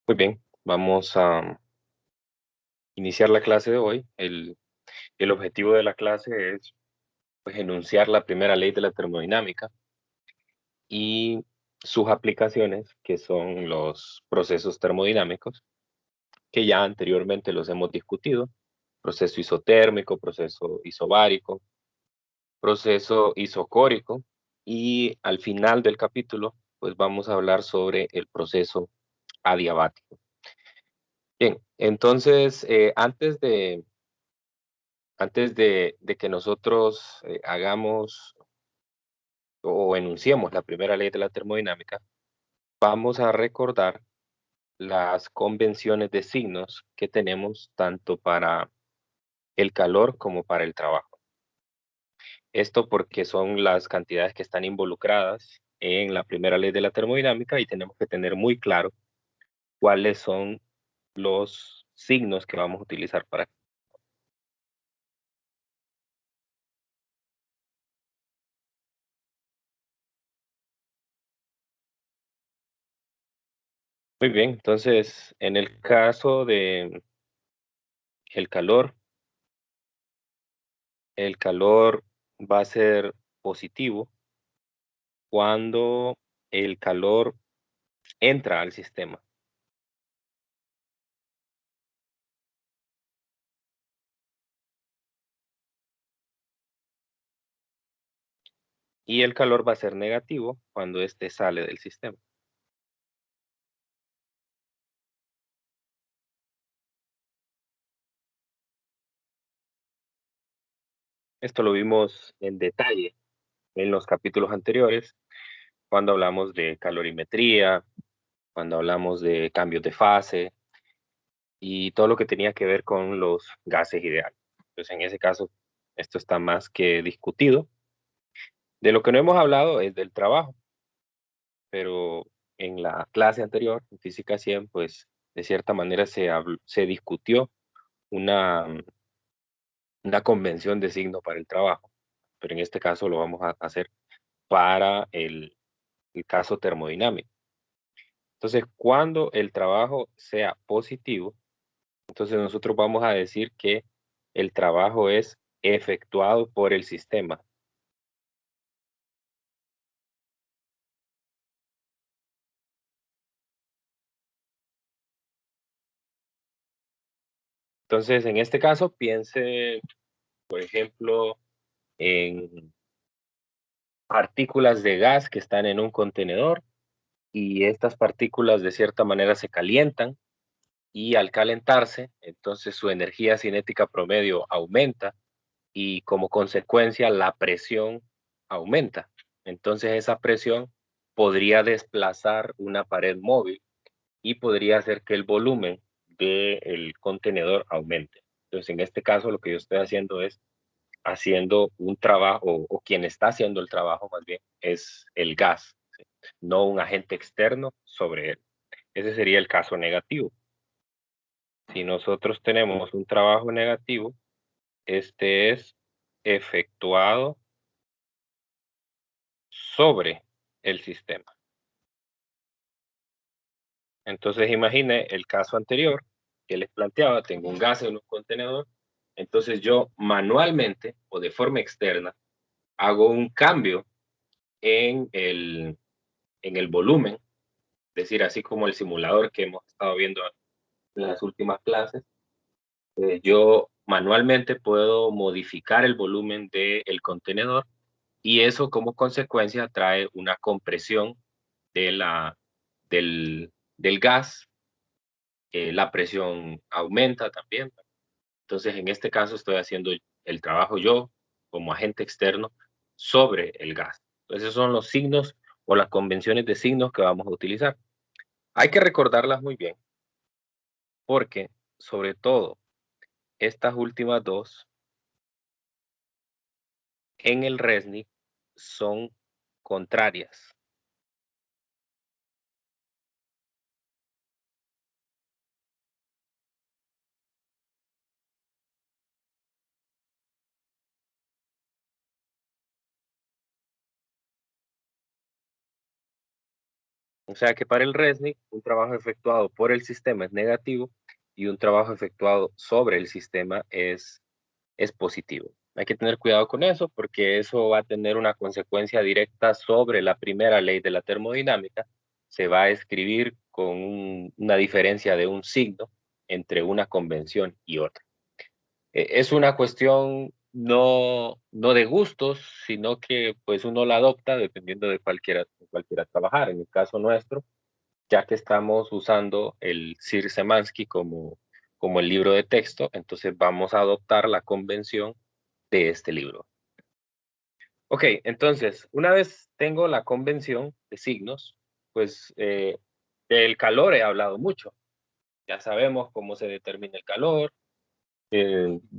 Muy bien, vamos a iniciar la clase de hoy. El objetivo de la clase es pues, enunciar la primera ley de la termodinámica y sus aplicaciones, que son los procesos termodinámicos, que ya anteriormente los hemos discutido: proceso isotérmico, proceso isobárico, proceso isocórico, y al final del capítulo pues vamos a hablar sobre el proceso adiabático. Bien, entonces, antes de que nosotros hagamos o enunciemos la primera ley de la termodinámica, vamos a recordar las convenciones de signos que tenemos tanto para el calor como para el trabajo. Esto porque son las cantidades que están involucradas en la primera ley de la termodinámica y tenemos que tener muy claro cuáles son los signos que vamos a utilizar para. Muy bien, entonces en el caso de el calor, el calor va a ser positivo cuando el calor entra al sistema, y el calor va a ser negativo cuando éste sale del sistema. Esto lo vimos en detalle en los capítulos anteriores, cuando hablamos de calorimetría, cuando hablamos de cambios de fase y todo lo que tenía que ver con los gases ideales. Entonces, en ese caso, esto está más que discutido. De lo que no hemos hablado es del trabajo, pero en la clase anterior, en Física 100, pues, de cierta manera se discutió una una convención de signo para el trabajo, pero en este caso lo vamos a hacer para el caso termodinámico. Entonces, cuando el trabajo sea positivo, entonces nosotros vamos a decir que el trabajo es efectuado por el sistema. Entonces, en este caso, piense, por ejemplo, en partículas de gas que están en un contenedor, y estas partículas de cierta manera se calientan, y al calentarse, entonces su energía cinética promedio aumenta y como consecuencia la presión aumenta. Entonces esa presión podría desplazar una pared móvil y podría hacer que el volumen del contenedor aumente. Entonces en este caso lo que yo estoy haciendo es haciendo un trabajo, o quien está haciendo el trabajo más bien, es el gas, ¿sí? No un agente externo sobre él. Ese sería el caso negativo. Si nosotros tenemos un trabajo negativo, este es efectuado sobre el sistema. Entonces imagine el caso anterior que les planteaba: tengo un gas en un contenedor, entonces yo manualmente o de forma externa hago un cambio en el volumen, es decir, así como el simulador que hemos estado viendo en las últimas clases. Yo manualmente puedo modificar el volumen del contenedor, y eso como consecuencia trae una compresión de del gas. La presión aumenta también. Entonces, en este caso estoy haciendo el trabajo yo como agente externo sobre el gas. Entonces, esos son los signos o las convenciones de signos que vamos a utilizar. Hay que recordarlas muy bien porque, sobre todo, estas últimas dos en el RESNIC son contrarias. O sea que para el RESNIC, un trabajo efectuado por el sistema es negativo y un trabajo efectuado sobre el sistema es positivo. Hay que tener cuidado con eso porque eso va a tener una consecuencia directa sobre la primera ley de la termodinámica. Se va a escribir con una diferencia de un signo entre una convención y otra. Es una cuestión no de gustos, sino que pues uno la adopta dependiendo de cualquiera trabajar. En el caso nuestro, ya que estamos usando el Sir Semansky como el libro de texto, entonces vamos a adoptar la convención de este libro. Ok, entonces, una vez tengo la convención de signos, pues del calor he hablado mucho. Ya sabemos cómo se determina el calor,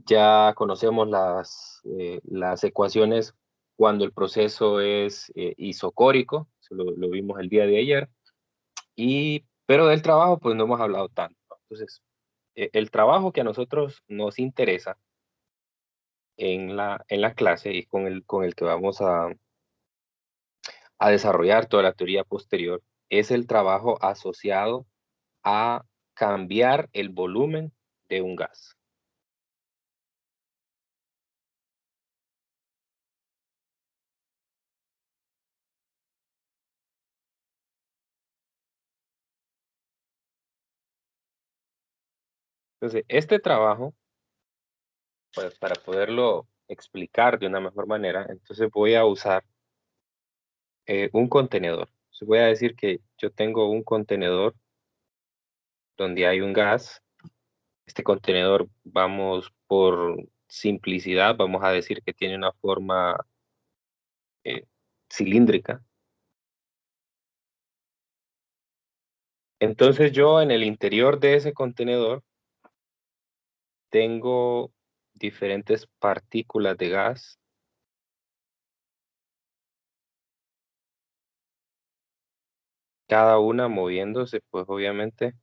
ya conocemos las ecuaciones cuando el proceso es isocórico, eso lo vimos el día de ayer, pero del trabajo pues no hemos hablado tanto. Entonces, el trabajo que a nosotros nos interesa en la clase y con el que vamos a desarrollar toda la teoría posterior es el trabajo asociado a cambiar el volumen de un gas. Entonces, este trabajo, pues para poderlo explicar de una mejor manera, entonces voy a usar un contenedor. Entonces, voy a decir que yo tengo un contenedor donde hay un gas. Este contenedor, vamos por simplicidad, vamos a decir que tiene una forma eh, cilíndrica. Entonces yo en el interior de ese contenedor tengo diferentes partículas de gas, cada una moviéndose, pues obviamente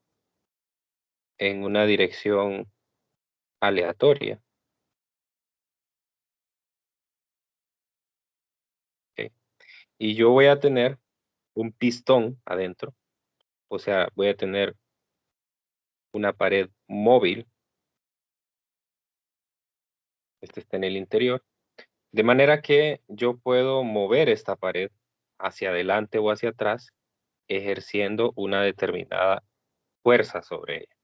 en una dirección aleatoria. ¿Ok? Y yo voy a tener un pistón adentro, o sea, voy a tener una pared móvil, este está en el interior, de manera que yo puedo mover esta pared hacia adelante o hacia atrás, ejerciendo una determinada fuerza sobre ella.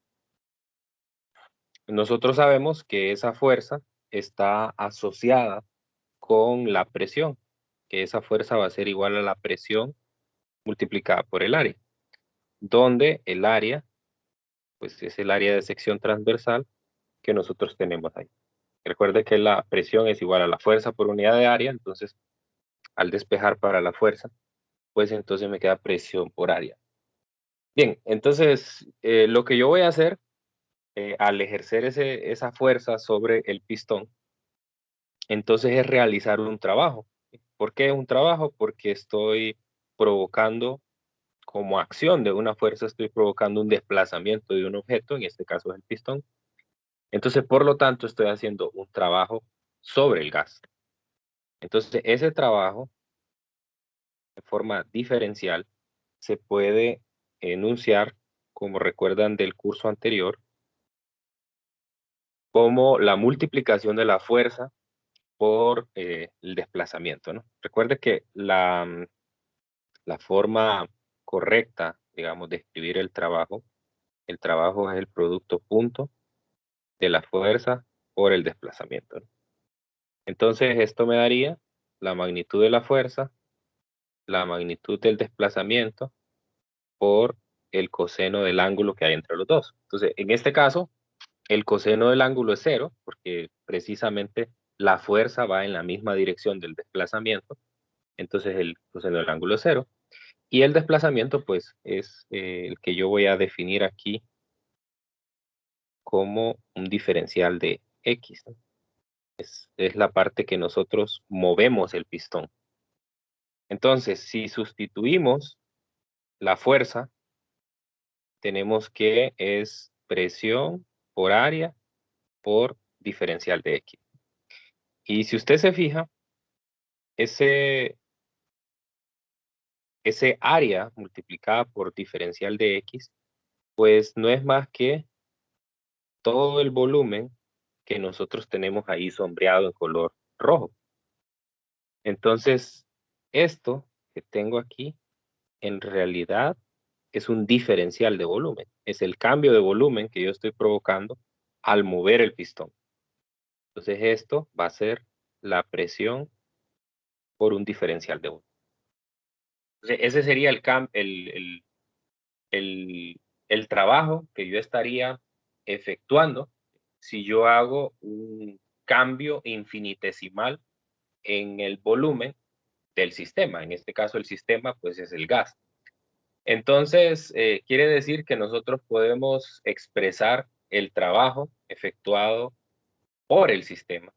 Nosotros sabemos que esa fuerza está asociada con la presión, que esa fuerza va a ser igual a la presión multiplicada por el área, donde el área, pues es el área de sección transversal que nosotros tenemos ahí. Recuerde que la presión es igual a la fuerza por unidad de área, entonces al despejar para la fuerza, pues entonces me queda presión por área. Bien, entonces lo que yo voy a hacer al ejercer esa fuerza sobre el pistón, entonces es realizar un trabajo. ¿Por qué un trabajo? Porque estoy provocando como acción de una fuerza, estoy provocando un desplazamiento de un objeto, en este caso es el pistón. Entonces, por lo tanto, estoy haciendo un trabajo sobre el gas. Entonces, ese trabajo, de forma diferencial, se puede enunciar, como recuerdan del curso anterior, como la multiplicación de la fuerza por el desplazamiento, ¿no? Recuerde que la forma correcta, digamos, de escribir el trabajo es el producto punto de la fuerza por el desplazamiento, ¿no? Entonces, esto me daría la magnitud de la fuerza, la magnitud del desplazamiento por el coseno del ángulo que hay entre los dos. Entonces, en este caso, el coseno del ángulo es cero, porque precisamente la fuerza va en la misma dirección del desplazamiento, entonces el coseno del ángulo es cero. Y el desplazamiento, pues, es el que yo voy a definir aquí como un diferencial de X, ¿no? Es la parte que nosotros movemos el pistón. Entonces, si sustituimos la fuerza, tenemos que es presión por área por diferencial de X. Y si usted se fija, ese, ese área multiplicada por diferencial de X, pues no es más que todo el volumen que nosotros tenemos ahí sombreado en color rojo. Entonces, esto que tengo aquí, en realidad es un diferencial de volumen. Es el cambio de volumen que yo estoy provocando al mover el pistón. Entonces, esto va a ser la presión por un diferencial de volumen. Entonces, ese sería el trabajo que yo estaría efectuando si yo hago un cambio infinitesimal en el volumen del sistema. En este caso, el sistema, pues, es el gas. Entonces, quiere decir que nosotros podemos expresar el trabajo efectuado por el sistema,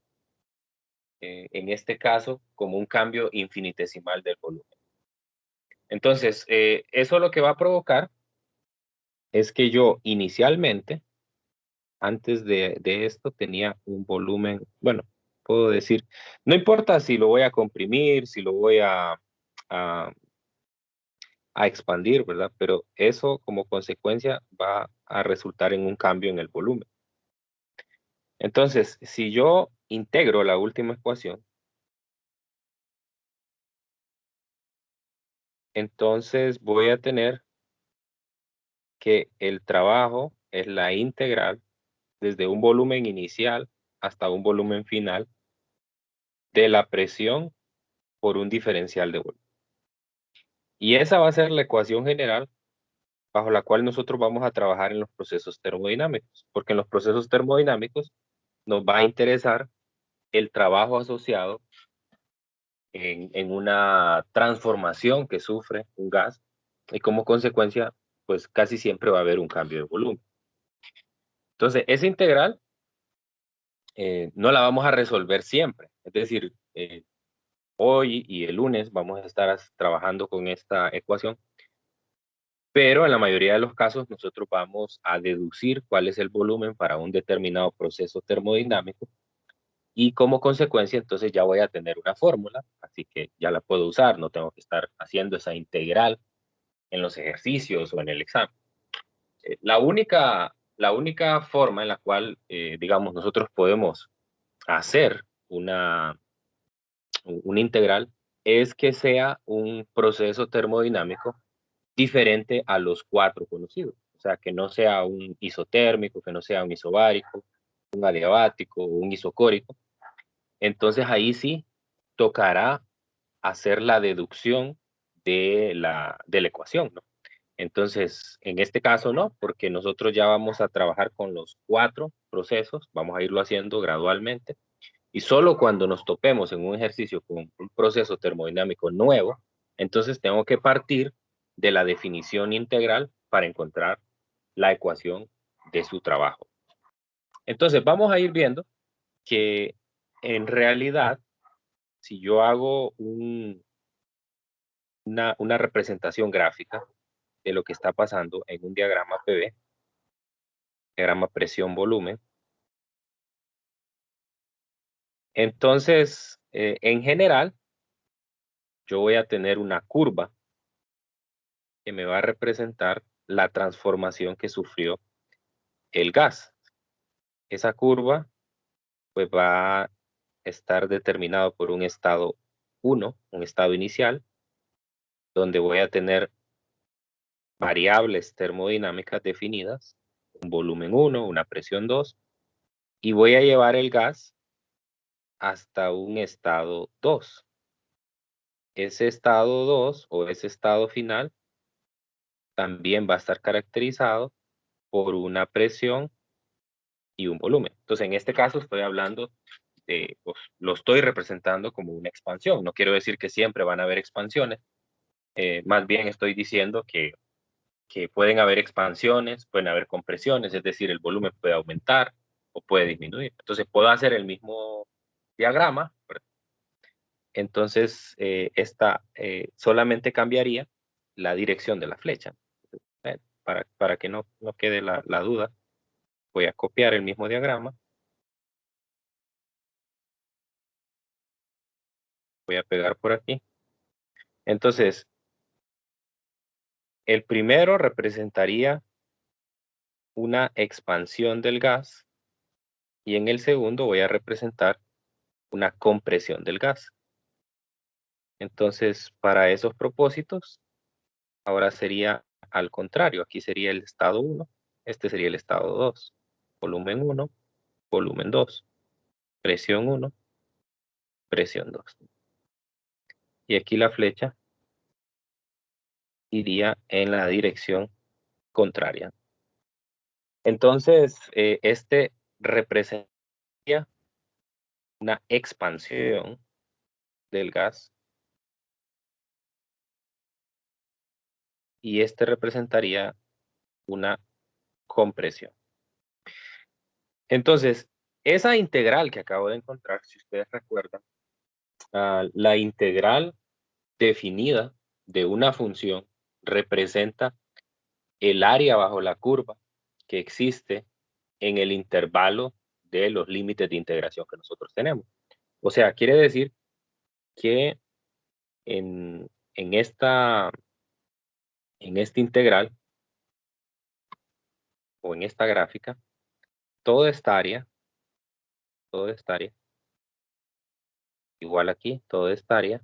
en este caso, como un cambio infinitesimal del volumen. Entonces, eso lo que va a provocar es que yo inicialmente, antes de esto, tenía un volumen, bueno, puedo decir, no importa si lo voy a comprimir, si lo voy a a expandir, ¿verdad? Pero eso como consecuencia va a resultar en un cambio en el volumen. Entonces, si yo integro la última ecuación, entonces voy a tener que el trabajo es la integral desde un volumen inicial hasta un volumen final de la presión por un diferencial de volumen. Y esa va a ser la ecuación general bajo la cual nosotros vamos a trabajar en los procesos termodinámicos, porque en los procesos termodinámicos nos va a interesar el trabajo asociado en una transformación que sufre un gas y como consecuencia, pues casi siempre va a haber un cambio de volumen. Entonces, esa integral no la vamos a resolver siempre. Es decir, hoy y el lunes vamos a estar trabajando con esta ecuación, pero en la mayoría de los casos nosotros vamos a deducir cuál es el volumen para un determinado proceso termodinámico y como consecuencia entonces ya voy a tener una fórmula, así que ya la puedo usar, no tengo que estar haciendo esa integral en los ejercicios o en el examen. La única forma en la cual, digamos, nosotros podemos hacer una integral es que sea un proceso termodinámico diferente a los cuatro conocidos. O sea, que no sea un isotérmico, que no sea un isobárico, un adiabático o un isocórico. Entonces ahí sí tocará hacer la deducción de la ecuación, ¿no? Entonces, en este caso no, porque nosotros ya vamos a trabajar con los cuatro procesos, vamos a irlo haciendo gradualmente, y solo cuando nos topemos en un ejercicio con un proceso termodinámico nuevo, entonces tengo que partir de la definición integral para encontrar la ecuación de su trabajo. Entonces, vamos a ir viendo que en realidad, si yo hago una representación gráfica de lo que está pasando en un diagrama PV, diagrama presión-volumen. Entonces, en general, yo voy a tener una curva que me va a representar la transformación que sufrió el gas. Esa curva, pues va a estar determinado por un estado 1, un estado inicial, donde voy a tener variables termodinámicas definidas, un volumen 1, una presión 2, y voy a llevar el gas hasta un estado 2. Ese estado 2 o ese estado final también va a estar caracterizado por una presión y un volumen. Entonces, en este caso estoy hablando pues, lo estoy representando como una expansión. No quiero decir que siempre van a haber expansiones, más bien estoy diciendo que pueden haber expansiones, pueden haber compresiones, es decir, el volumen puede aumentar o puede disminuir. Entonces, puedo hacer el mismo diagrama, ¿verdad? Entonces, esta solamente cambiaría la dirección de la flecha. Para que no quede la duda, voy a copiar el mismo diagrama, voy a pegar por aquí. Entonces, El primero representaría una expansión del gas y en el segundo voy a representar una compresión del gas. Entonces, para esos propósitos, ahora sería al contrario. Aquí sería el estado 1, este sería el estado 2. Volumen 1, volumen 2. Presión 1, presión 2. Y aquí la flecha iría en la dirección contraria. Entonces, este representaría una expansión del gas y este representaría una compresión. Entonces, esa integral que acabo de encontrar, si ustedes recuerdan, la integral definida de una función representa el área bajo la curva que existe en el intervalo de los límites de integración que nosotros tenemos. O sea, quiere decir que en esta integral o en esta gráfica, toda esta área, igual aquí, toda esta área,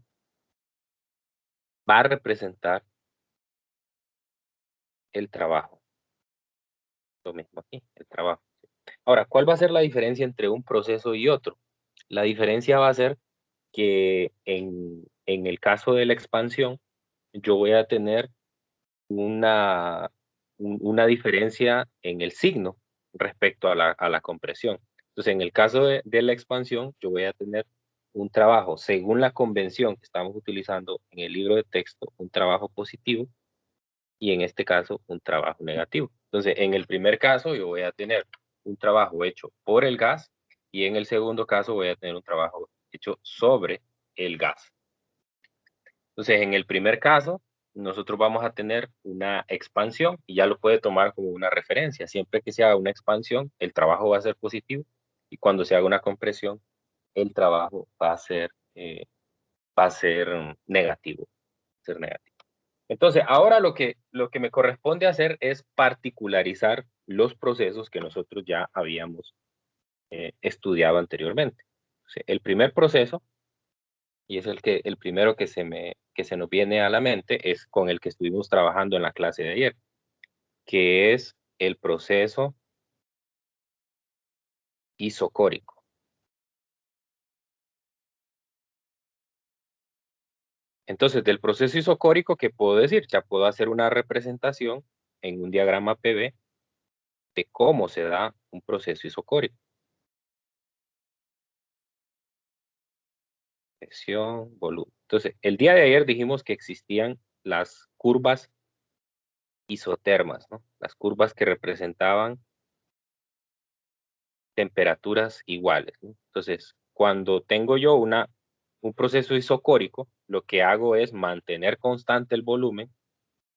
va a representar el trabajo. Lo mismo aquí, el trabajo. Ahora, ¿cuál va a ser la diferencia entre un proceso y otro? La diferencia va a ser que en el caso de la expansión, yo voy a tener una diferencia en el signo respecto a la compresión. Entonces, en el caso de la expansión, yo voy a tener un trabajo, según la convención que estamos utilizando en el libro de texto, un trabajo positivo, y en este caso, un trabajo negativo. Entonces, en el primer caso, yo voy a tener un trabajo hecho por el gas, y en el segundo caso voy a tener un trabajo hecho sobre el gas. Entonces, en el primer caso, nosotros vamos a tener una expansión y ya lo puede tomar como una referencia. Siempre que se haga una expansión, el trabajo va a ser positivo y cuando se haga una compresión, el trabajo va a ser negativo. Ser negativo. Entonces, ahora lo que me corresponde hacer es particularizar los procesos que nosotros ya habíamos estudiado anteriormente. Entonces, el primer proceso, y es el primero que se nos viene a la mente, es con el que estuvimos trabajando en la clase de ayer, que es el proceso isocórico. Entonces, del proceso isocórico, ¿qué puedo decir? Ya puedo hacer una representación en un diagrama PV de cómo se da un proceso isocórico. Presión, volumen. Entonces, el día de ayer dijimos que existían las curvas isotermas, ¿no? Las curvas que representaban temperaturas iguales, ¿no? Entonces, cuando tengo yo un proceso isocórico, lo que hago es mantener constante el volumen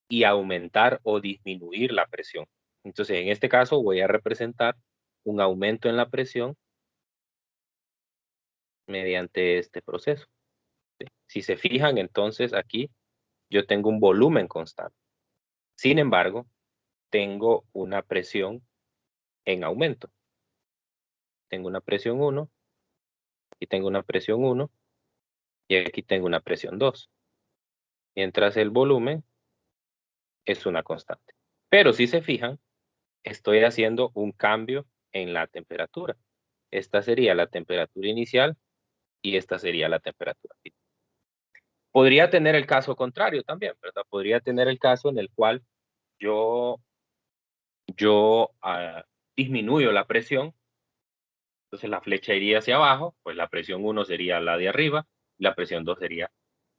y aumentar o disminuir la presión. Entonces, en este caso voy a representar un aumento en la presión mediante este proceso. ¿Sí? Si se fijan, entonces aquí yo tengo un volumen constante. Sin embargo, tengo una presión en aumento. Tengo una presión 1, y tengo una presión 1, y aquí tengo una presión 2. Mientras el volumen es una constante. Pero si se fijan, estoy haciendo un cambio en la temperatura. Esta sería la temperatura inicial y esta sería la temperatura final. Podría tener el caso contrario también, ¿verdad? Podría tener el caso en el cual yo, yo disminuyo la presión, entonces la flecha iría hacia abajo, pues la presión 1 sería la de arriba, la presión 2 sería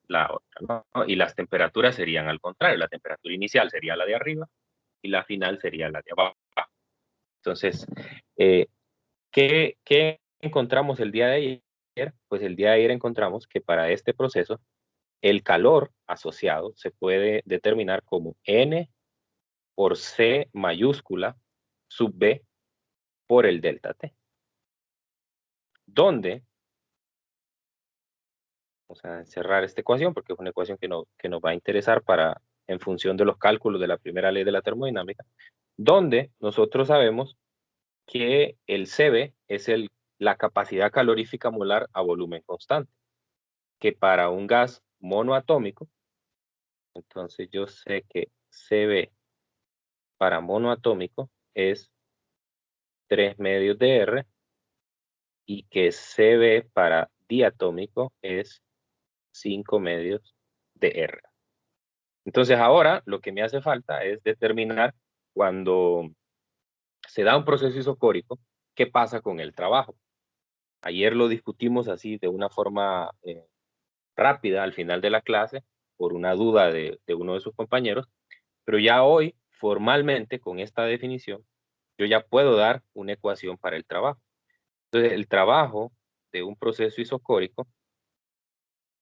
la otra, ¿no? Y las temperaturas serían al contrario, la temperatura inicial sería la de arriba y la final sería la de abajo. Entonces, eh, ¿qué encontramos el día de ayer? Pues el día de ayer encontramos que para este proceso, el calor asociado se puede determinar como N por C mayúscula sub B por el delta T. Donde, vamos a cerrar esta ecuación porque es una ecuación que nos va a interesar para en función de los cálculos de la primera ley de la termodinámica, donde nosotros sabemos que el CB es la capacidad calorífica molar a volumen constante, que para un gas monoatómico, entonces yo sé que CB para monoatómico es 3 medios de R y que CB para diatómico es 5 medios de R. Entonces ahora lo que me hace falta es determinar cuando se da un proceso isocórico, qué pasa con el trabajo. Ayer lo discutimos así de una forma rápida al final de la clase por una duda de uno de sus compañeros, pero ya hoy formalmente con esta definición yo ya puedo dar una ecuación para el trabajo. Entonces el trabajo de un proceso isocórico,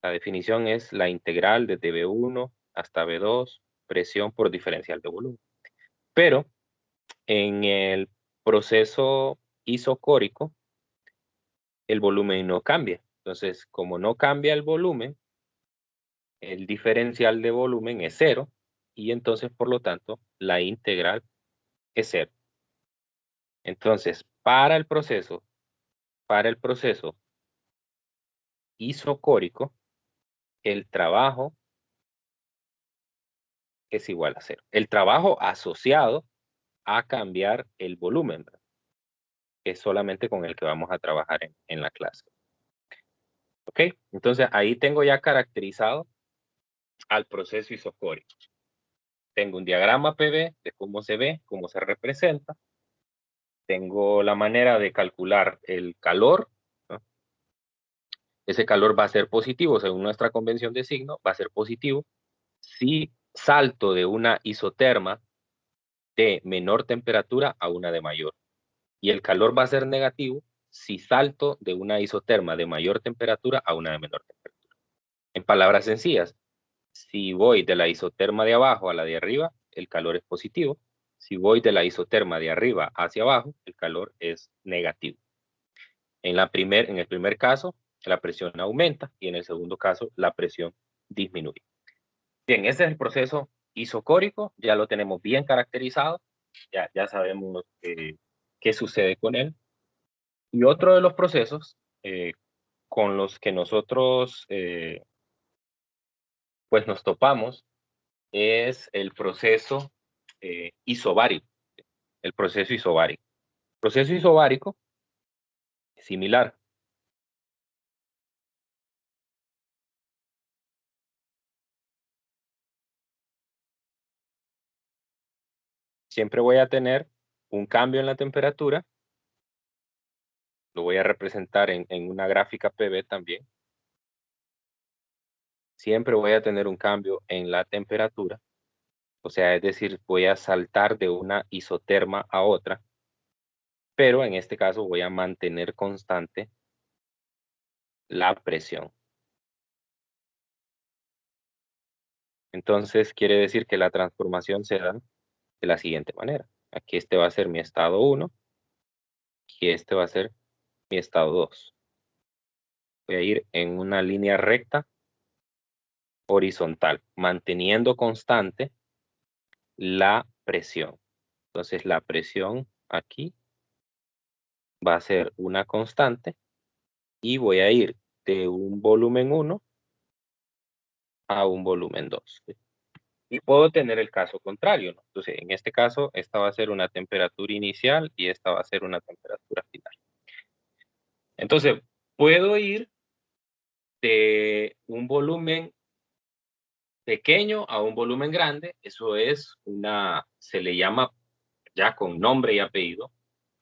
la definición es la integral desde V1 hasta V2, presión por diferencial de volumen. Pero en el proceso isocórico, el volumen no cambia. Entonces, como no cambia el volumen, el diferencial de volumen es cero y entonces, por lo tanto, la integral es cero. Entonces, para el proceso isocórico, el trabajo es igual a cero. El trabajo asociado a cambiar el volumen, ¿verdad? Que es solamente con el que vamos a trabajar en la clase. ¿Ok? Entonces, ahí tengo ya caracterizado al proceso isocórico. Tengo un diagrama PV de cómo se ve, cómo se representa. Tengo la manera de calcular el calor, ¿no? Ese calor va a ser positivo, según nuestra convención de signo, va a ser positivo. Si salto de una isoterma de menor temperatura a una de mayor. Y el calor va a ser negativo si salto de una isoterma de mayor temperatura a una de menor temperatura. En palabras sencillas, si voy de la isoterma de abajo a la de arriba, el calor es positivo. Si voy de la isoterma de arriba hacia abajo, el calor es negativo. En el primer caso, la presión aumenta y en el segundo caso, la presión disminuye. Bien, ese es el proceso isocórico, ya lo tenemos bien caracterizado, ya sabemos qué sucede con él. Y otro de los procesos con los que nosotros pues nos topamos es el proceso isobárico. El proceso isobárico. El proceso isobárico es similar. Siempre voy a tener un cambio en la temperatura. Lo voy a representar en una gráfica PV también. Siempre voy a tener un cambio en la temperatura. O sea, es decir, voy a saltar de una isoterma a otra. Pero en este caso voy a mantener constante la presión. Entonces quiere decir que la transformación se da de la siguiente manera. Aquí este va a ser mi estado 1 y este va a ser mi estado 2. Voy a ir en una línea recta horizontal, manteniendo constante la presión. Entonces la presión aquí va a ser una constante y voy a ir de un volumen 1 a un volumen 2. Y puedo tener el caso contrario, ¿no? Entonces, en este caso, esta va a ser una temperatura inicial y esta va a ser una temperatura final. Entonces, puedo ir de un volumen pequeño a un volumen grande. Eso es se le llama ya con nombre y apellido,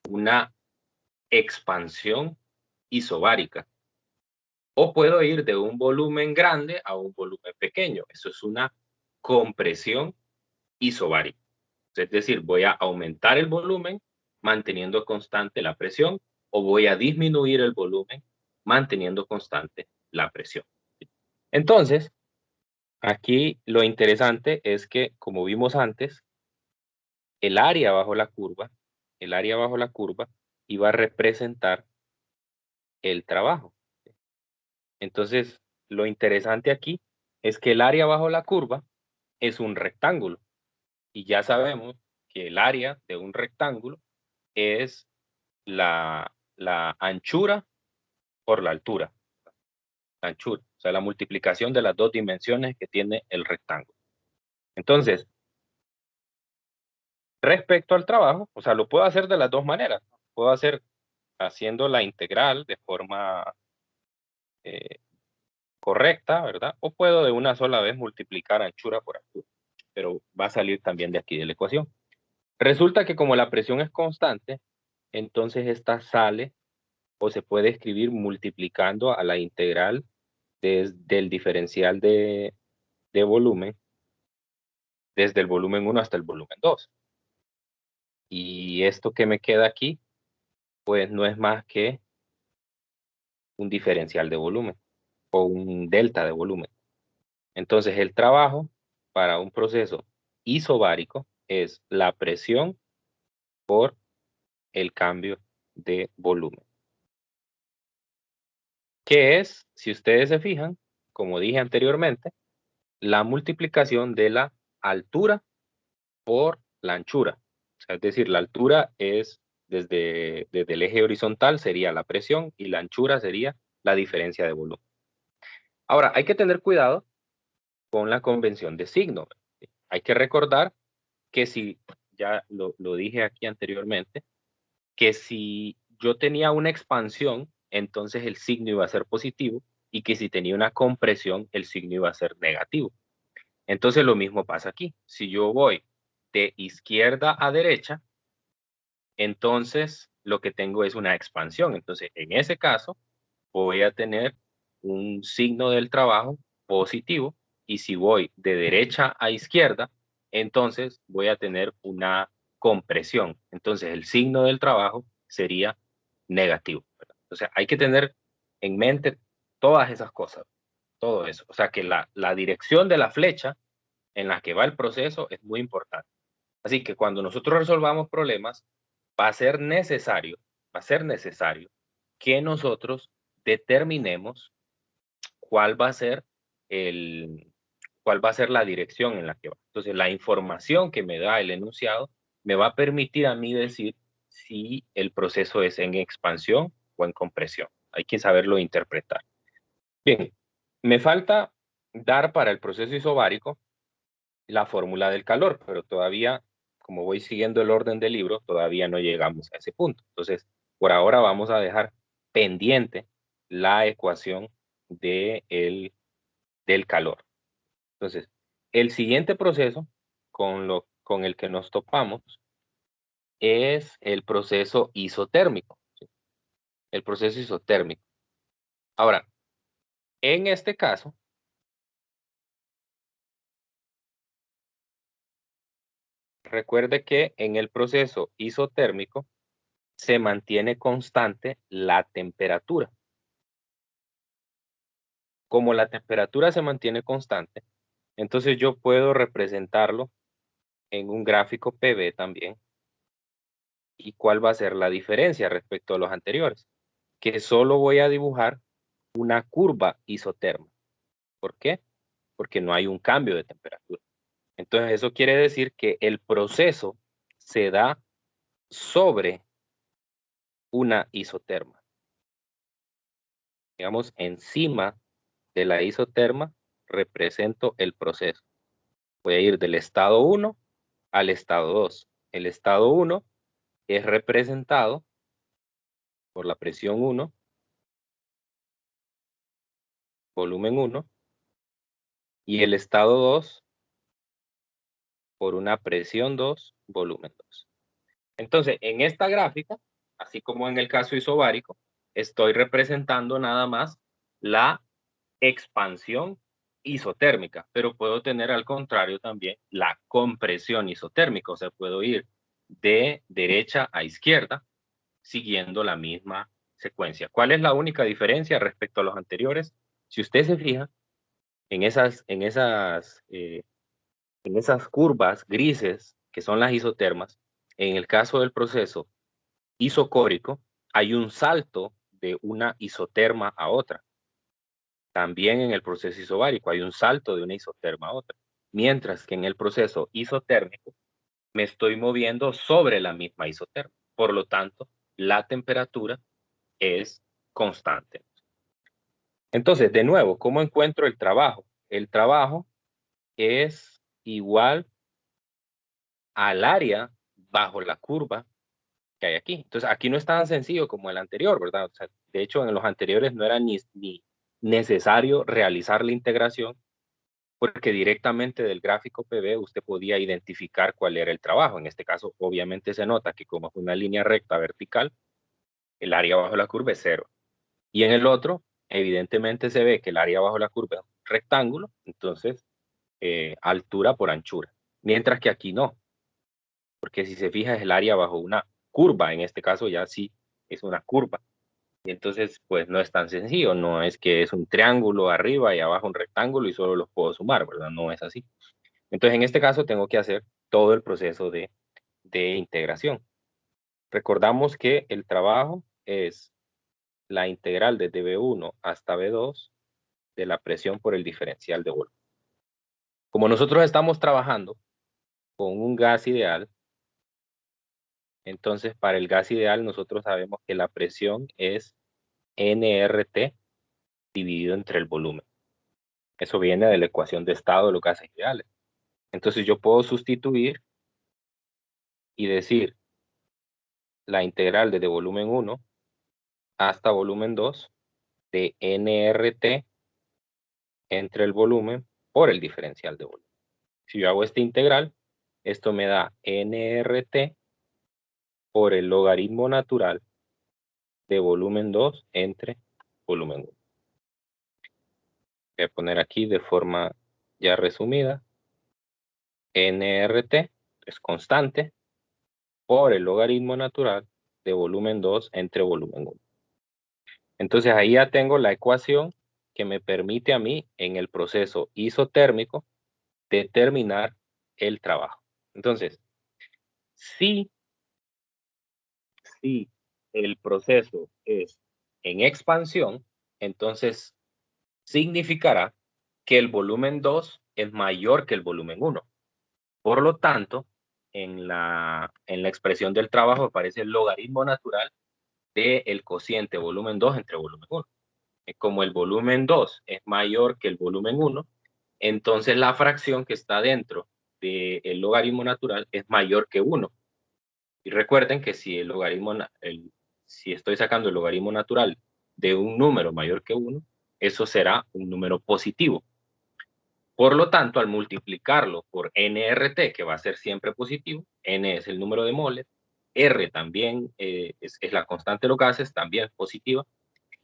una expansión isobárica. O puedo ir de un volumen grande a un volumen pequeño. Eso es una compresión isobárica. Es decir, voy a aumentar el volumen manteniendo constante la presión o voy a disminuir el volumen manteniendo constante la presión. Entonces, aquí lo interesante es que, como vimos antes, el área bajo la curva iba a representar el trabajo. Entonces, lo interesante aquí es que el área bajo la curva es un rectángulo. Y ya sabemos que el área de un rectángulo es la anchura por la altura. La anchura, o sea, la multiplicación de las dos dimensiones que tiene el rectángulo. Entonces, respecto al trabajo, o sea, lo puedo hacer de las dos maneras. Puedo hacer haciendo la integral de forma eh, correcta, ¿verdad? O puedo de una sola vez multiplicar anchura por altura, pero va a salir también de aquí de la ecuación. Resulta que como la presión es constante, entonces esta sale o se puede escribir multiplicando a la integral del diferencial de volumen, desde el volumen 1 hasta el volumen 2. Y esto que me queda aquí, pues no es más que un diferencial de volumen o un delta de volumen. Entonces el trabajo para un proceso isobárico es la presión por el cambio de volumen. Que es, si ustedes se fijan, como dije anteriormente, la multiplicación de la altura por la anchura. O sea, es decir, la altura es desde el eje horizontal sería la presión y la anchura sería la diferencia de volumen. Ahora, hay que tener cuidado con la convención de signo. Hay que recordar que si, ya lo dije aquí anteriormente, que si yo tenía una expansión, entonces el signo iba a ser positivo, y que si tenía una compresión, el signo iba a ser negativo. Entonces lo mismo pasa aquí. Si yo voy de izquierda a derecha, entonces lo que tengo es una expansión. Entonces, en ese caso, voy a tener un signo del trabajo positivo, y si voy de derecha a izquierda, entonces voy a tener una compresión. Entonces, el signo del trabajo sería negativo, ¿verdad? O sea, hay que tener en mente todas esas cosas, todo eso. O sea, que la dirección de la flecha en la que va el proceso es muy importante. Así que cuando nosotros resolvamos problemas, va a ser necesario, va a ser necesario que nosotros determinemos cuál va a ser el, cuál va a ser la dirección en la que va. Entonces, la información que me da el enunciado me va a permitir a mí decir si el proceso es en expansión o en compresión. Hay que saberlo interpretar. Bien, me falta dar para el proceso isobárico la fórmula del calor, pero todavía, como voy siguiendo el orden del libro, todavía no llegamos a ese punto. Entonces, por ahora vamos a dejar pendiente la ecuación del calor. Entonces, el siguiente proceso con el que nos topamos es el proceso isotérmico. ¿Sí? El proceso isotérmico. Ahora, en este caso, recuerde que en el proceso isotérmico se mantiene constante la temperatura. Como la temperatura se mantiene constante, entonces yo puedo representarlo en un gráfico PV también. ¿Y cuál va a ser la diferencia respecto a los anteriores? Que solo voy a dibujar una curva isoterma. ¿Por qué? Porque no hay un cambio de temperatura. Entonces eso quiere decir que el proceso se da sobre una isoterma. Digamos, encima de la isoterma represento el proceso. Voy a ir del estado 1 al estado 2. El estado 1 es representado por la presión 1, volumen 1, y el estado 2 por una presión 2, volumen 2. Entonces, en esta gráfica, así como en el caso isobárico, estoy representando nada más la expansión isotérmica, pero puedo tener al contrario también la compresión isotérmica, o sea, puedo ir de derecha a izquierda siguiendo la misma secuencia. ¿Cuál es la única diferencia respecto a los anteriores? Si usted se fija en esas curvas grises que son las isotermas, en el caso del proceso isocórico, hay un salto de una isoterma a otra. También en el proceso isobárico hay un salto de una isoterma a otra. mientras que en el proceso isotérmico me estoy moviendo sobre la misma isotérmica. Por lo tanto, la temperatura es constante. Entonces, de nuevo, ¿cómo encuentro el trabajo? El trabajo es igual al área bajo la curva que hay aquí. Entonces, aquí no es tan sencillo como el anterior, ¿verdad? O sea, de hecho, en los anteriores no era ni necesario realizar la integración, porque directamente del gráfico PV usted podía identificar cuál era el trabajo. En este caso, obviamente se nota que como es una línea recta vertical, el área bajo la curva es 0. Y en el otro, evidentemente se ve que el área bajo la curva es un rectángulo, entonces altura por anchura. Mientras que aquí no, porque si se fija es el área bajo una curva, en este caso ya sí es una curva. Y entonces, pues no es tan sencillo, no es que es un triángulo arriba y abajo un rectángulo y solo los puedo sumar, ¿verdad? No es así. Entonces, en este caso tengo que hacer todo el proceso de integración. Recordamos que el trabajo es la integral desde B1 hasta B2 de la presión por el diferencial de volumen. Como nosotros estamos trabajando con un gas ideal, entonces para el gas ideal nosotros sabemos que la presión es nRT dividido entre el volumen. Eso viene de la ecuación de estado de los gases ideales. Entonces yo puedo sustituir y decir la integral desde volumen 1 hasta volumen 2 de nRT entre el volumen por el diferencial de volumen. Si yo hago esta integral, esto me da nRT por el logaritmo natural de volumen 2 entre volumen 1. Voy a poner aquí de forma ya resumida, nRT es constante por el logaritmo natural de volumen 2 entre volumen 1. Entonces ahí ya tengo la ecuación que me permite a mí en el proceso isotérmico determinar el trabajo. Entonces, si el proceso es en expansión, entonces significará que el volumen 2 es mayor que el volumen 1. Por lo tanto, en la expresión del trabajo aparece el logaritmo natural del cociente volumen 2 entre volumen 1. Como el volumen 2 es mayor que el volumen 1, entonces la fracción que está dentro del logaritmo natural es mayor que 1. Y recuerden que si si estoy sacando el logaritmo natural de un número mayor que 1, eso será un número positivo. Por lo tanto, al multiplicarlo por nRT, que va a ser siempre positivo, N es el número de moles, R también es la constante de los gases, también es positiva,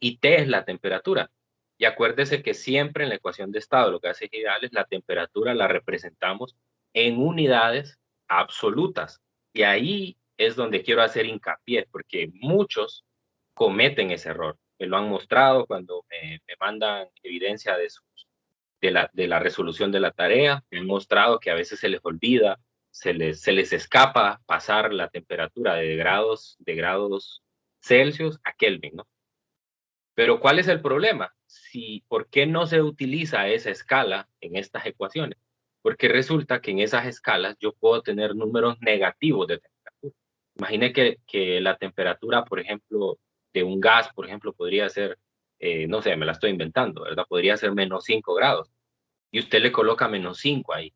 y T es la temperatura. Y acuérdese que siempre en la ecuación de estado de los gases ideales, la temperatura la representamos en unidades absolutas. Y ahí es donde quiero hacer hincapié, porque muchos cometen ese error. Me lo han mostrado cuando me mandan evidencia de la resolución de la tarea. Me han mostrado que a veces se les olvida, se les escapa pasar la temperatura de grados Celsius a Kelvin, ¿no? Pero ¿cuál es el problema? ¿Por qué no se utiliza esa escala en estas ecuaciones? Porque resulta que en esas escalas yo puedo tener números negativos de temperatura. Imagine que la temperatura, por ejemplo, de un gas, por ejemplo, podría ser, no sé, me la estoy inventando, ¿verdad? Podría ser menos 5 grados. Y usted le coloca menos 5 ahí.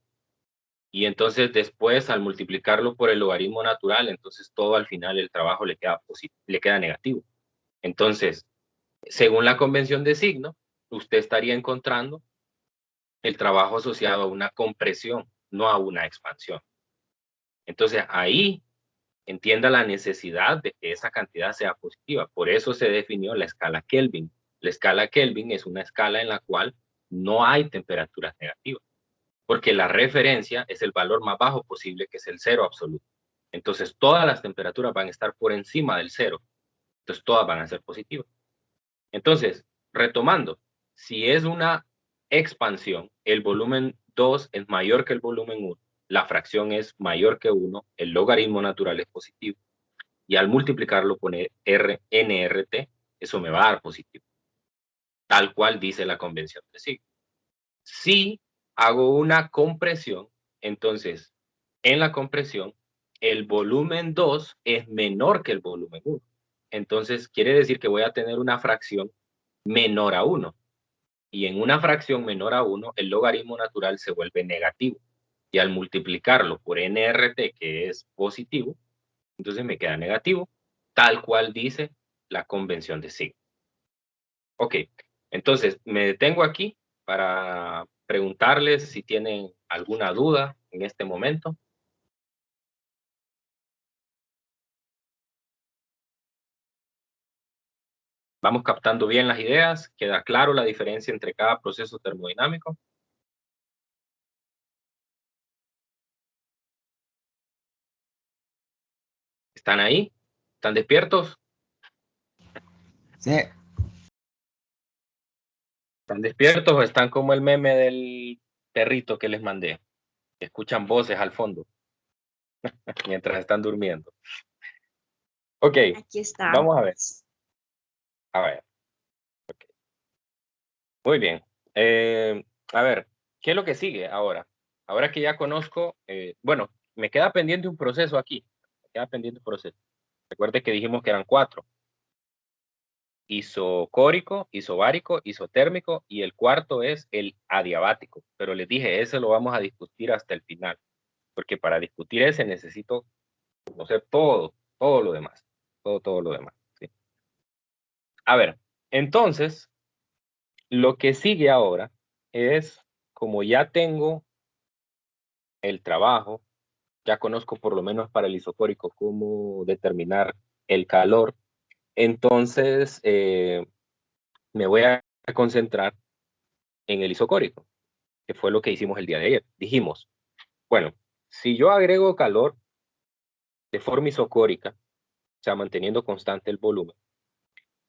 Y entonces después, al multiplicarlo por el logaritmo natural, entonces todo al final el trabajo le queda negativo. Entonces, según la convención de signo, usted estaría encontrando el trabajo asociado a una compresión, no a una expansión. Entonces ahí entienda la necesidad de que esa cantidad sea positiva. Por eso se definió la escala Kelvin. La escala Kelvin es una escala en la cual no hay temperaturas negativas, porque la referencia es el valor más bajo posible, que es el cero absoluto. Entonces todas las temperaturas van a estar por encima del cero. Entonces todas van a ser positivas. Entonces, retomando, si es una expansión, el volumen 2 es mayor que el volumen 1, la fracción es mayor que 1, el logaritmo natural es positivo, y al multiplicarlo con nRT, eso me va a dar positivo, tal cual dice la convención de signo. Si hago una compresión, entonces en la compresión el volumen 2 es menor que el volumen 1. Entonces quiere decir que voy a tener una fracción menor a 1. Y en una fracción menor a 1, el logaritmo natural se vuelve negativo. Y al multiplicarlo por nRT, que es positivo, entonces me queda negativo, tal cual dice la convención de signo. Ok, entonces me detengo aquí para preguntarles si tienen alguna duda en este momento. ¿Vamos captando bien las ideas? ¿Queda claro la diferencia entre cada proceso termodinámico? ¿Están ahí? ¿Están despiertos? Sí, ¿Están despiertos o están como el meme del perrito que les mandé? Que escuchan voces al fondo mientras están durmiendo. Ok, Aquí está. vamos a ver. A ver, muy bien. A ver, ¿qué es lo que sigue ahora? Ahora que ya conozco, bueno, me queda pendiente un proceso aquí. Me queda pendiente un proceso. Recuerde que dijimos que eran 4. Isocórico, isobárico, isotérmico y el cuarto es el adiabático. Pero les dije, ese lo vamos a discutir hasta el final, porque para discutir ese necesito conocer todo lo demás, todo lo demás. ¿Sí? A ver, entonces, lo que sigue ahora es, como ya tengo el trabajo, ya conozco por lo menos para el isocórico cómo determinar el calor, entonces me voy a concentrar en el isocórico, que fue lo que hicimos el día de ayer. Dijimos, bueno, si yo agrego calor de forma isocórica, o sea, manteniendo constante el volumen,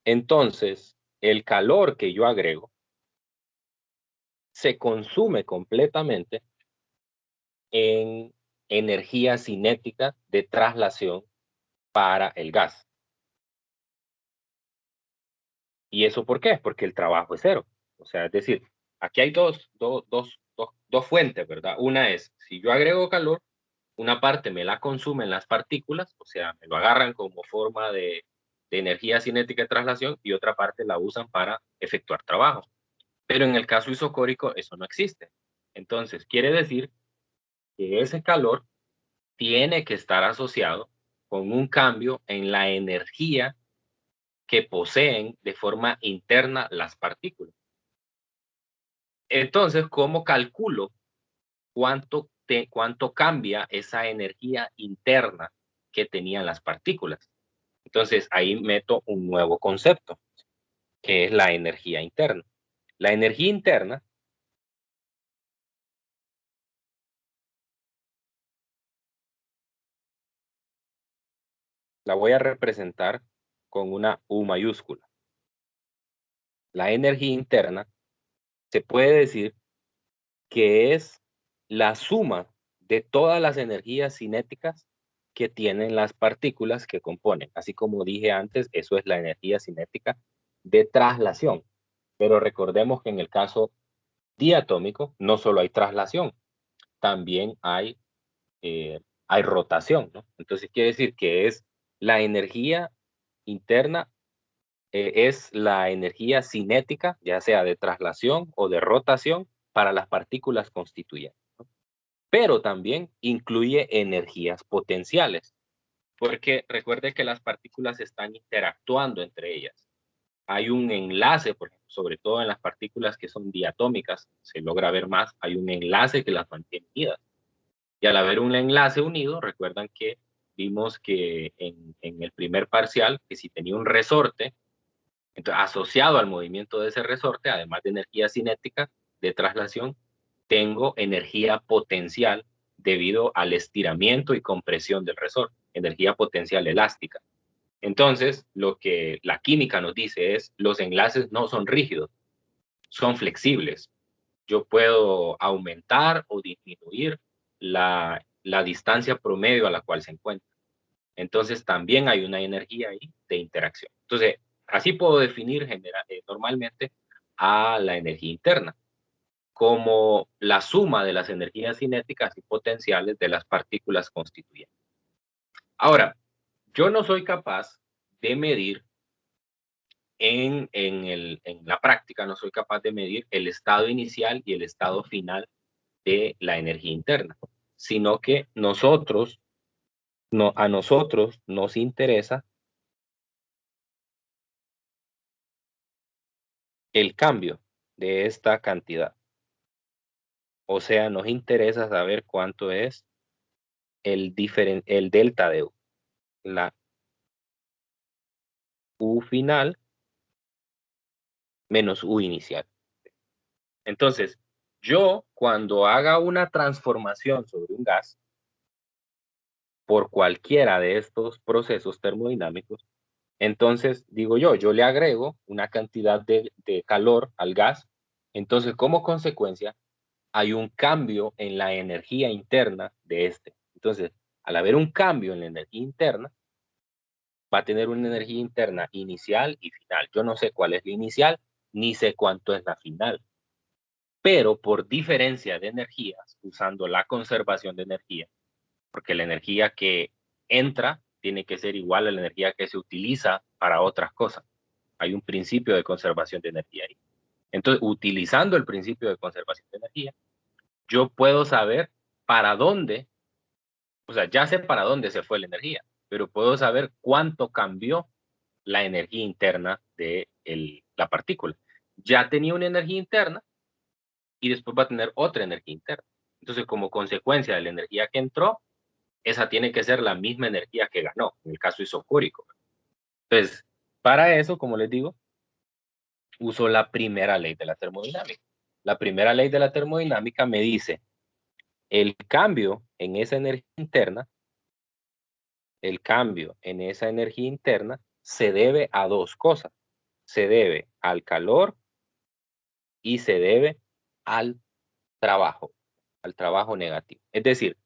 entonces el calor que yo agrego se consume completamente en energía cinética de traslación para el gas. ¿Y eso por qué? Porque el trabajo es cero. O sea, es decir, aquí hay dos fuentes, ¿verdad? Una es, si yo agrego calor, una parte me la consumen las partículas, o sea, me lo agarran como forma de energía cinética de traslación y otra parte la usan para efectuar trabajo. Pero en el caso isocórico eso no existe. Entonces, quiere decir que ese calor tiene que estar asociado con un cambio en la energía que poseen de forma interna las partículas. Entonces, ¿cómo calculo cuánto cambia esa energía interna que tenían las partículas? Entonces, ahí meto un nuevo concepto, que es la energía interna. La energía interna la voy a representar con una U mayúscula. La energía interna se puede decir que es la suma de todas las energías cinéticas que tienen las partículas que componen. Así como dije antes, eso es la energía cinética de traslación. Pero recordemos que en el caso diatómico no solo hay traslación, también hay rotación, ¿no? Entonces quiere decir que es la energía interna, es la energía cinética, ya sea de traslación o de rotación, para las partículas constituyentes, ¿no? Pero también incluye energías potenciales, porque recuerde que las partículas están interactuando entre ellas. Hay un enlace, por ejemplo, sobre todo en las partículas que son diatómicas, se logra ver más, hay un enlace que las mantiene unidas. Y al haber un enlace unido, recuerdan que vimos que en el primer parcial, que si tenía un resorte, entonces, asociado al movimiento de ese resorte, además de energía cinética de traslación, tengo energía potencial debido al estiramiento y compresión del resorte, energía potencial elástica. Entonces, lo que la química nos dice es, los enlaces no son rígidos, son flexibles. Yo puedo aumentar o disminuir la distancia promedio a la cual se encuentra. Entonces, también hay una energía ahí de interacción. Entonces, así puedo definir normalmente a la energía interna. como la suma de las energías cinéticas y potenciales de las partículas constituyentes. Ahora, yo no soy capaz de medir en la práctica, no soy capaz de medir el estado inicial y el estado final de la energía interna, sino que a nosotros nos interesa el cambio de esta cantidad. O sea, nos interesa saber cuánto es el delta de U, la U final menos U inicial. Entonces, yo cuando haga una transformación sobre un gas, por cualquiera de estos procesos termodinámicos, entonces digo yo le agrego una cantidad de calor al gas, entonces como consecuencia hay un cambio en la energía interna de este. Entonces, al haber un cambio en la energía interna, va a tener una energía interna inicial y final. Yo no sé cuál es la inicial, ni sé cuánto es la final. Pero por diferencia de energías, usando la conservación de energía, porque la energía que entra tiene que ser igual a la energía que se utiliza para otras cosas. Hay un principio de conservación de energía ahí. Entonces, utilizando el principio de conservación de energía, yo puedo saber para dónde, o sea, ya sé para dónde se fue la energía, pero puedo saber cuánto cambió la energía interna de la partícula. Ya tenía una energía interna y después va a tener otra energía interna. Entonces, como consecuencia de la energía que entró, esa tiene que ser la misma energía que ganó, en el caso isocúrico. Entonces, para eso, como les digo, uso la primera ley de la termodinámica. La primera ley de la termodinámica me dice el cambio en esa energía interna, el cambio en esa energía interna se debe a dos cosas. Se debe al calor y se debe al al trabajo negativo. Es decir,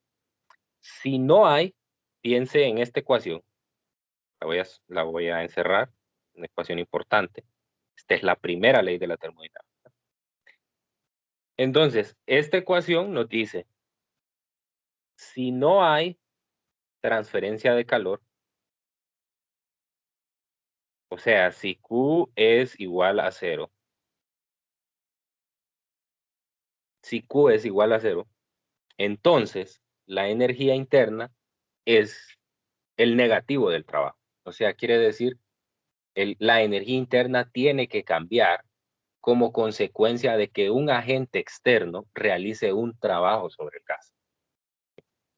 si no hay, piense en esta ecuación, la voy a encerrar, una ecuación importante. Esta es la primera ley de la termodinámica. Entonces, esta ecuación nos dice, si no hay transferencia de calor, o sea, si Q es igual a cero, si Q es igual a cero, entonces la energía interna es el negativo del trabajo. O sea, quiere decir, la energía interna tiene que cambiar como consecuencia de que un agente externo realice un trabajo sobre el gas.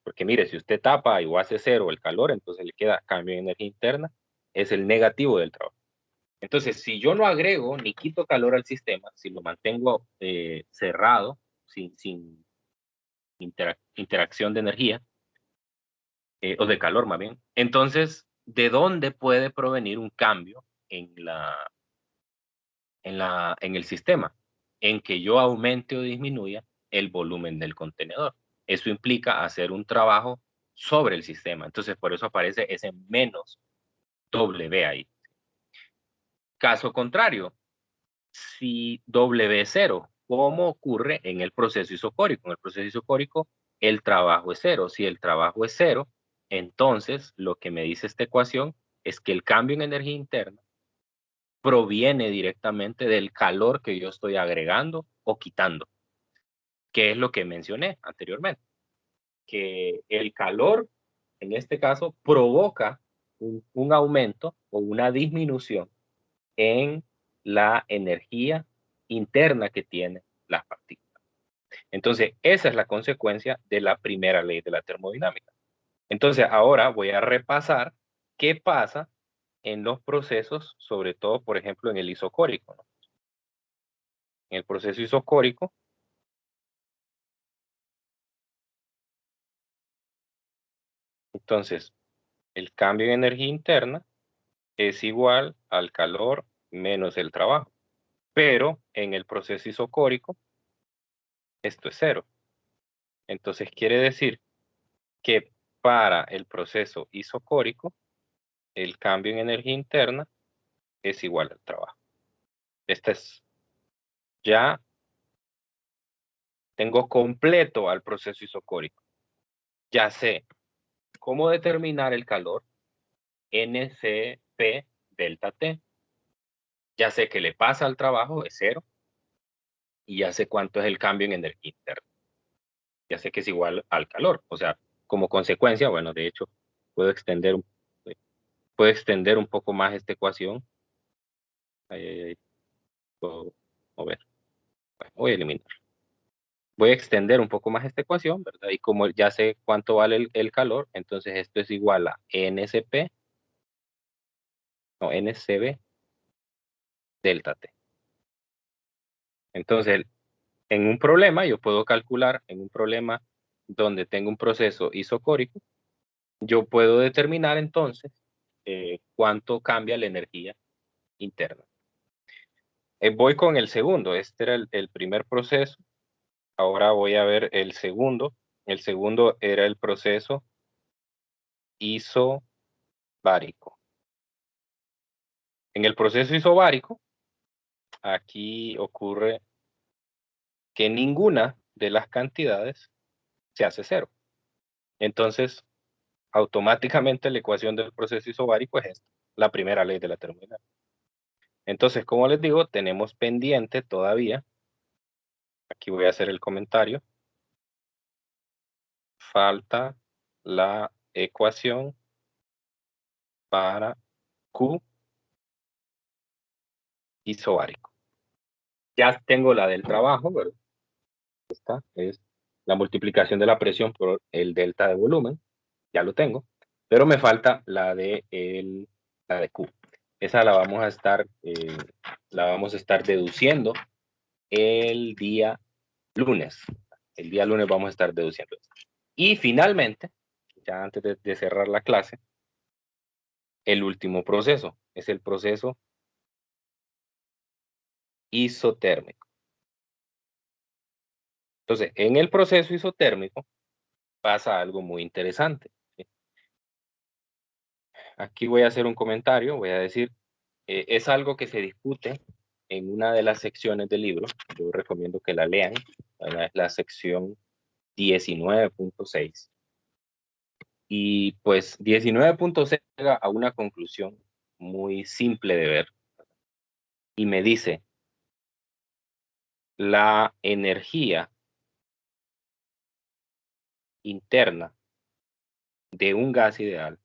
Porque mire, si usted tapa y hace cero el calor, entonces le queda cambio de energía interna, es el negativo del trabajo. Entonces, si yo no agrego ni quito calor al sistema, si lo mantengo cerrado, sin interacción de energía, o de calor más bien, entonces, ¿de dónde puede provenir un cambio en el sistema? En que yo aumente o disminuya el volumen del contenedor. Eso implica hacer un trabajo sobre el sistema. Entonces, por eso aparece ese menos W ahí. Caso contrario, si W es cero, ¿cómo ocurre en el proceso isocórico? En el proceso isocórico, el trabajo es cero. Si el trabajo es cero, entonces lo que me dice esta ecuación es que el cambio en energía interna proviene directamente del calor que yo estoy agregando o quitando, que es lo que mencioné anteriormente, que el calor, en este caso, provoca un aumento o una disminución en la energía interna que tienen las partículas. Entonces, esa es la consecuencia de la primera ley de la termodinámica. Entonces, ahora voy a repasar qué pasa en los procesos, sobre todo, por ejemplo, en el isocórico, ¿no? En el proceso isocórico, entonces, el cambio en energía interna es igual al calor menos el trabajo. Pero en el proceso isocórico, esto es cero. Entonces, quiere decir que para el proceso isocórico, el cambio en energía interna es igual al trabajo. Esta es ya tengo completo al proceso isocórico. Ya sé cómo determinar el calor NCP delta T. Ya sé que le pasa al trabajo, es 0, y ya sé cuánto es el cambio en energía interna. Ya sé que es igual al calor. O sea, como consecuencia, bueno, de hecho, puedo extender un, puedo extender un poco más esta ecuación. Ahí, puedo mover. Bueno, voy a eliminar. Voy a extender un poco más esta ecuación, ¿verdad? Y como ya sé cuánto vale el calor, entonces esto es igual a NCP, no, NCB delta T. Entonces, en un problema, yo puedo calcular, en un problema donde tengo un proceso isocórico, yo puedo determinar entonces cuánto cambia la energía interna. Voy con el segundo, este era el primer proceso, ahora voy a ver el segundo. El segundo era el proceso isobárico. En el proceso isobárico, aquí ocurre que ninguna de las cantidades se hace 0. Entonces, automáticamente la ecuación del proceso isobárico es esta, la primera ley de la termodinámica. Entonces, como les digo, tenemos pendiente todavía, aquí voy a hacer el comentario, falta la ecuación para Q isobárico. Ya tengo la del trabajo, ¿verdad? Esta es la multiplicación de la presión por el delta de volumen, ya lo tengo, pero me falta la de Q. Esa la vamos a estar deduciendo el día lunes. El día lunes vamos a estar deduciendo esto. Y finalmente, ya antes de cerrar la clase, el último proceso es el proceso isotérmico. Entonces, en el proceso isotérmico pasa algo muy interesante. ¿Sí? Aquí voy a hacer un comentario, voy a decir, es algo que se discute en una de las secciones del libro. Yo recomiendo que la lean, es la sección 19.6. Y pues 19.6 llega a una conclusión muy simple de ver y me dice, la energía interna de un gas ideal,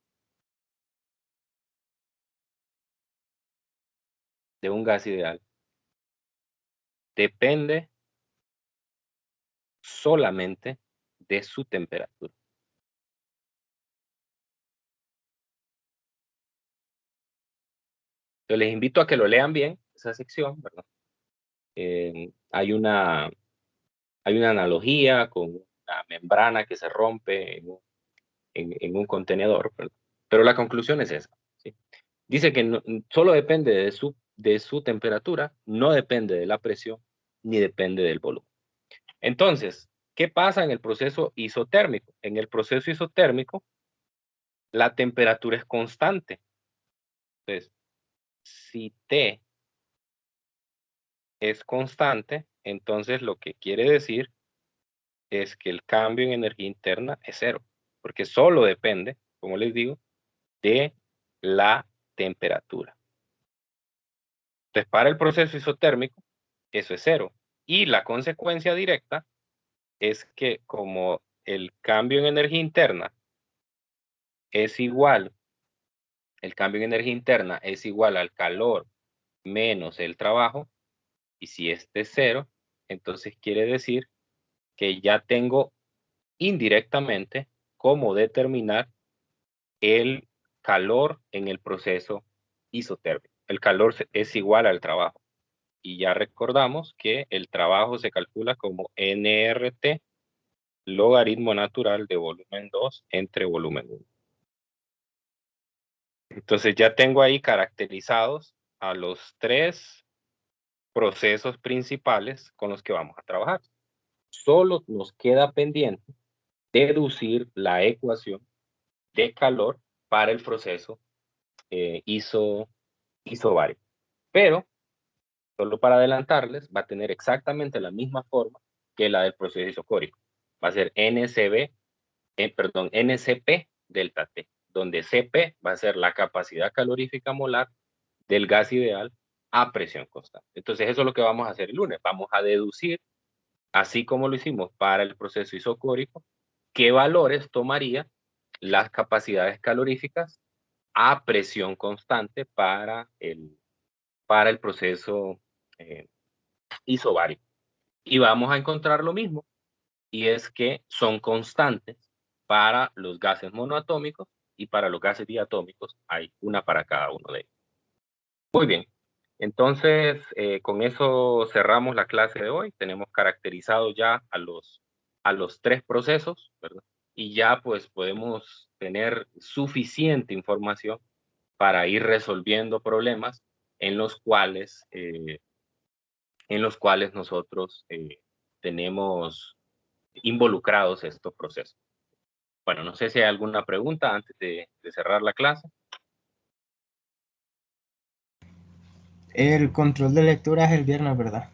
depende solamente de su temperatura. Yo les invito a que lo lean bien, esa sección, ¿verdad? Hay una analogía con una membrana que se rompe en un contenedor, ¿verdad? Pero la conclusión es esa, ¿sí? Dice que solo depende de su temperatura, no depende de la presión, ni depende del volumen. Entonces, ¿qué pasa en el proceso isotérmico? En el proceso isotérmico, la temperatura es constante. Entonces, si T es constante, entonces lo que quiere decir es que el cambio en energía interna es 0, porque solo depende, como les digo, de la temperatura. Entonces, para el proceso isotérmico, eso es 0. Y la consecuencia directa es que como el cambio en energía interna es igual, el cambio en energía interna es igual al calor menos el trabajo, y si este es 0, entonces quiere decir que ya tengo indirectamente cómo determinar el calor en el proceso isotérmico. El calor es igual al trabajo. Y ya recordamos que el trabajo se calcula como nRT logaritmo natural de volumen 2 entre volumen 1. Entonces ya tengo ahí caracterizados a los 3 procesos principales con los que vamos a trabajar. Solo nos queda pendiente deducir la ecuación de calor para el proceso isobárico. Pero, solo para adelantarles, va a tener exactamente la misma forma que la del proceso isocórico. Va a ser NCP delta T, donde Cp va a ser la capacidad calorífica molar del gas ideal a presión constante. Entonces eso es lo que vamos a hacer el lunes. Vamos a deducir, así como lo hicimos para el proceso isocórico, qué valores tomaría las capacidades caloríficas a presión constante para el proceso isobárico. Y vamos a encontrar lo mismo, y es que son constantes para los gases monoatómicos, y para los gases diatómicos hay una para cada uno de ellos. Muy bien, entonces con eso cerramos la clase de hoy. Tenemos caracterizado ya a los 3 procesos, ¿verdad? Y ya pues podemos tener suficiente información para ir resolviendo problemas en los cuales nosotros tenemos involucrados estos procesos. Bueno, no sé si hay alguna pregunta antes de cerrar la clase. El control de lectura es el viernes, ¿verdad?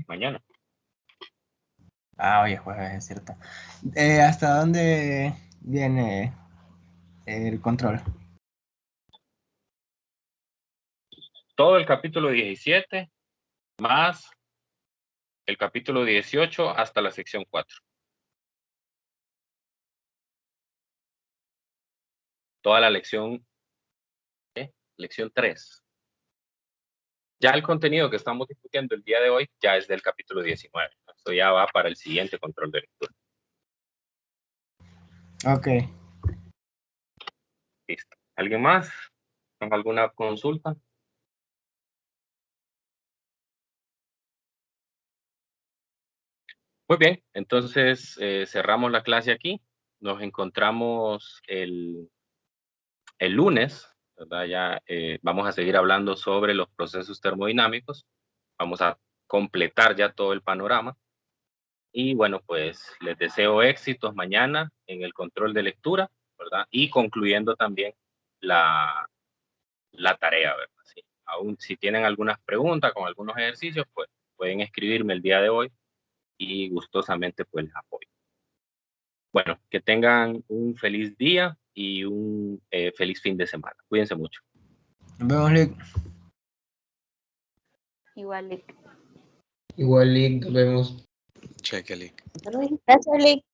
Mañana. Ah, hoy es jueves, es cierto. ¿Hasta dónde viene el control? Todo el capítulo 17 más el capítulo 18 hasta la sección 4. Toda la lección 3. Ya el contenido que estamos discutiendo el día de hoy ya es del capítulo 19. Esto ya va para el siguiente control de lectura. Ok. Listo. ¿Alguien más? ¿Con alguna consulta? Muy bien, entonces cerramos la clase aquí. Nos encontramos el lunes, ¿verdad? Ya vamos a seguir hablando sobre los procesos termodinámicos. Vamos a completar ya todo el panorama. Y bueno, pues les deseo éxitos mañana en el control de lectura, ¿verdad? Y concluyendo también la tarea, ¿verdad? Sí. Aún si tienen algunas preguntas con algunos ejercicios, pues pueden escribirme el día de hoy y gustosamente pues les apoyo. Bueno, que tengan un feliz día y un feliz fin de semana. Cuídense mucho. Nos vemos, Lick. Igual, Lick. Igual, Lick, nos vemos. Cheque, Lick. Gracias, Lick.